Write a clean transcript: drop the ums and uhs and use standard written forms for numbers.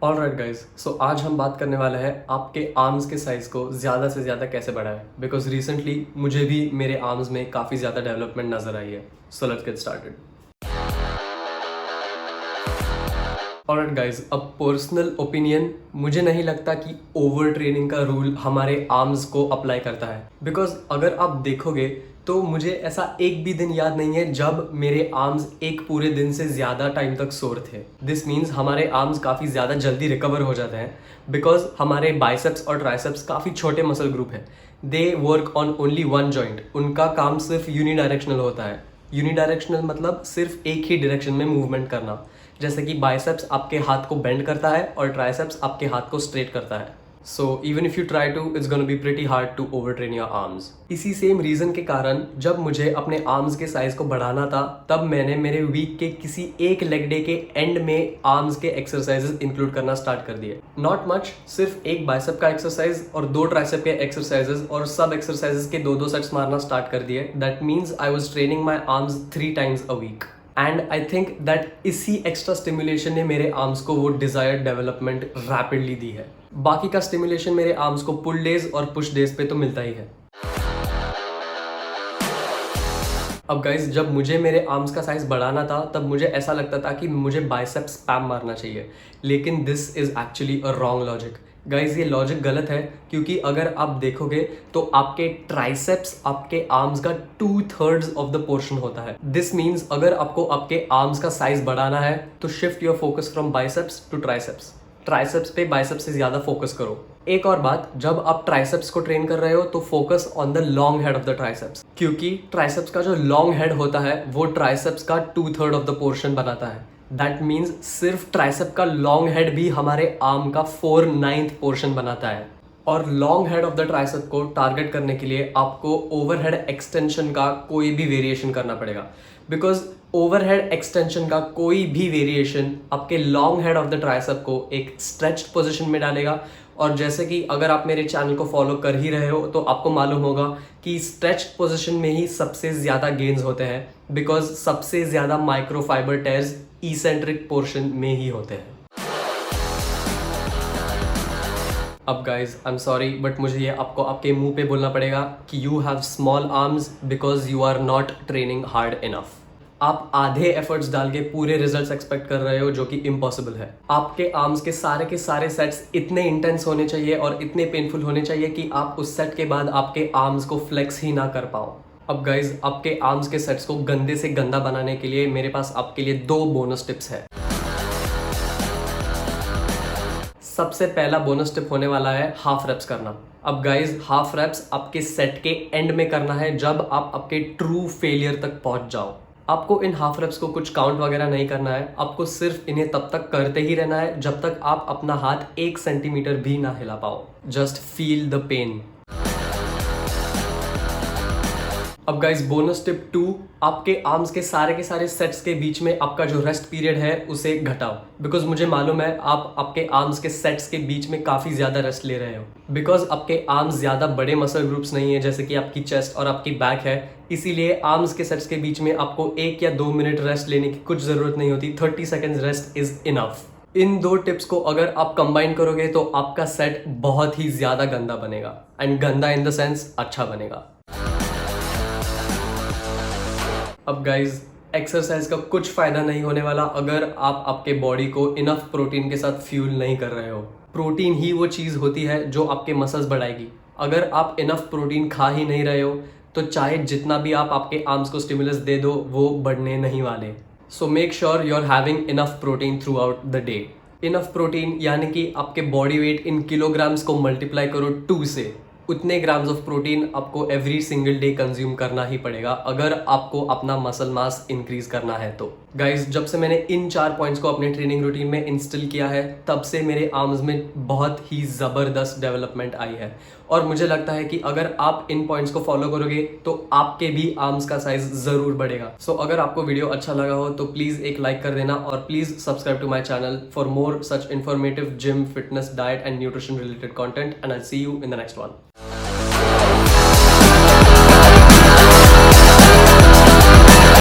Alright guys, सो आज हम बात करने वाले हैं आपके आर्म्स के साइज को ज़्यादा से ज़्यादा कैसे बढ़ाएं। बिकॉज रिसेंटली मुझे भी मेरे आर्म्स में काफ़ी ज़्यादा डेवलपमेंट नज़र आई है। So let's get started. Alright guys, अब पर्सनल ओपिनियन, मुझे नहीं लगता कि ओवर ट्रेनिंग का रूल हमारे आर्म्स को अप्लाई करता है। बिकॉज अगर आप देखोगे तो मुझे ऐसा एक भी दिन याद नहीं है जब मेरे आर्म्स एक पूरे दिन से ज़्यादा टाइम तक सोर थे। दिस मीन्स हमारे आर्म्स काफ़ी ज़्यादा जल्दी रिकवर हो जाते हैं बिकॉज हमारे बाइसेप्स और ट्राइसेप्स काफ़ी छोटे मसल ग्रुप हैं। They work on only one joint. उनका काम सिर्फ यूनिडायरेक्शनल होता है। यूनिडायरेक्शनल मतलब सिर्फ एक ही डायरेक्शन में मूवमेंट करना। जैसे कि बाइसेप्स आपके हाथ को बेंड करता है और ट्राइसेप्स आपके हाथ को स्ट्रेट करता है। So even if you try to, it's gonna be pretty hard to over train your arms. इसी सेम रीजन के कारण जब मुझे अपने आर्म्स के साइज को बढ़ाना था तब मैंने मेरे वीक के किसी एक लेग डे के एंड में आर्म्स के एक्सरसाइजेस इंक्लूड करना स्टार्ट कर दिए। नॉट मच, सिर्फ एक बाइसेप का एक्सरसाइज और 2 ट्राइसेप के एक्सरसाइजेस और सब एक्सरसाइजेस के 2-2 सेट्स मारना स्टार्ट कर दिए। That means I was training my arms 3 times a week। And I think that इसी एक्स्ट्रा स्टिमुलेशन ने मेरे आर्म्स को वो डिजायर्ड डेवलपमेंट रैपिडली दी है। बाकी का स्टिमुलेशन मेरे आर्म्स को पुल डेज और पुश डेज पे तो मिलता ही है। अब गाइज, जब मुझे मेरे आर्म्स का साइज बढ़ाना था तब मुझे ऐसा लगता था कि मुझे बाइसेप स्पैम मारना चाहिए, लेकिन this is actually a wrong logic. Guys, ये लॉजिक गलत है क्योंकि अगर आप देखोगे तो आपके ट्राइसेप्स आपके आर्म्स का 2/3 ऑफ द पोर्शन होता है। दिस मीन्स अगर आपको आपके आर्म्स का साइज बढ़ाना है तो shift your focus from biceps to triceps. Triceps पे बाइसेप्स से ज्यादा फोकस करो। एक और बात, जब आप ट्राइसेप्स को ट्रेन कर रहे हो तो focus on the long head of the triceps, क्योंकि ट्राइसेप्स का जो लॉन्ग हेड होता है वो ट्राइसेप्स का 2/3 ऑफ द पोर्शन बनाता है। दैट मीन्स सिर्फ ट्राइसेप का लॉन्ग हेड भी हमारे आर्म का 4/9 पोर्शन बनाता है। और long head of the tricep को टारगेट करने के लिए आपको ओवरहेड एक्सटेंशन का कोई भी वेरिएशन करना पड़ेगा। बिकॉज ओवरहेड एक्सटेंशन का कोई भी वेरिएशन आपके long head of the tricep को एक स्ट्रेच्ड पोजीशन में डालेगा। और जैसे कि अगर आप मेरे चैनल को फॉलो कर ही रहे हो तो आपको मालूम होगा कि स्ट्रेच्ड पोजीशन में ही सबसे ज्यादा गेन्स होते हैं, बिकॉज सबसे ज्यादा माइक्रोफाइबर टेयर्स इसेंट्रिक पोर्शन में ही होते हैं। अब guys, I am sorry but मुझे ये आपको आपके मुंह पे बोलना पड़ेगा कि you have small arms because you are not training hard enough. आप आधे एफर्ट्स डाल के पूरे रिजल्ट्स एक्सपेक्ट कर रहे हो, जो कि इम्पॉसिबल है। आपके आर्म्स के सारे सेट्स इतने इंटेंस होने चाहिए और इतने पेनफुल होने चाहिए कि आप उस सेट के बाद आपके आर्म्स को फ्लेक्स ही ना कर पाओ। अब गाइज, आपके आर्म्स के सेट्स को गंदे से गंदा बनाने के लिए मेरे पास आपके लिए 2 बोनस टिप्स है। सबसे पहला बोनस टिप होने वाला है हाफ रेप्स करना। अब गाइज, हाफ रेप्स आपके सेट के एंड में करना है जब आप आपके ट्रू फेलियर तक पहुंच जाओ। आपको इन हाफ रेप्स को कुछ काउंट वगैरह नहीं करना है। आपको सिर्फ इन्हें तब तक करते ही रहना है जब तक आप अपना हाथ 1 सेंटीमीटर भी ना हिला पाओ। Just feel the pain. अब गाइज, बोनस टिप 2, आपके आर्म्स के सारे सेट्स के बीच में आपका जो रेस्ट पीरियड है उसे घटाओ। बिकॉज मुझे मालूम है आप आपके आर्म्स के सेट्स के बीच में काफी ज्यादा रेस्ट ले रहे हो। बिकॉज आपके आर्म्स ज्यादा बड़े मसल ग्रुप्स नहीं है जैसे कि आपकी चेस्ट और आपकी बैक है, इसीलिए आर्म्स के सेट्स के बीच में आपको 1 या 2 मिनट रेस्ट लेने की कुछ जरूरत नहीं होती। 30 seconds rest is enough. In 2 tips को अगर आप कंबाइन करोगे तो आपका सेट बहुत ही ज्यादा गंदा बनेगा, एंड गंदा इन द सेंस अच्छा बनेगा। अब गाइज, एक्सरसाइज का कुछ फायदा नहीं होने वाला अगर आप आपके बॉडी को इनफ प्रोटीन के साथ फ्यूल नहीं कर रहे हो। प्रोटीन ही वो चीज होती है जो आपके मसल्स बढ़ाएगी। अगर आप इनफ प्रोटीन खा ही नहीं रहे हो तो चाहे जितना भी आप आपके आर्म्स को स्टिमुलस दे दो वो बढ़ने नहीं वाले। So make sure you are having enough protein throughout the day. Enough protein यानी कि आपके बॉडी वेट इन किलोग्राम्स को मल्टीप्लाई करो 2 से। उतने ग्राम्स ऑफ प्रोटीन आपको एवरी सिंगल डे कंज्यूम करना ही पड़ेगा अगर आपको अपना मसल मास इंक्रीज करना है तो। गाइज, जब से मैंने इन 4 पॉइंट्स को अपने ट्रेनिंग रूटीन में इंस्टॉल किया है तब से मेरे आर्म्स में बहुत ही जबरदस्त डेवलपमेंट आई है। और मुझे लगता है कि अगर आप इन पॉइंट्स को फॉलो करोगे तो आपके भी आर्म्स का साइज जरूर बढ़ेगा। सो अगर आपको वीडियो अच्छा लगा हो तो प्लीज एक लाइक कर देना और please subscribe to my channel for more such informative gym, fitness, diet and nutrition related content, and I see you in the next one.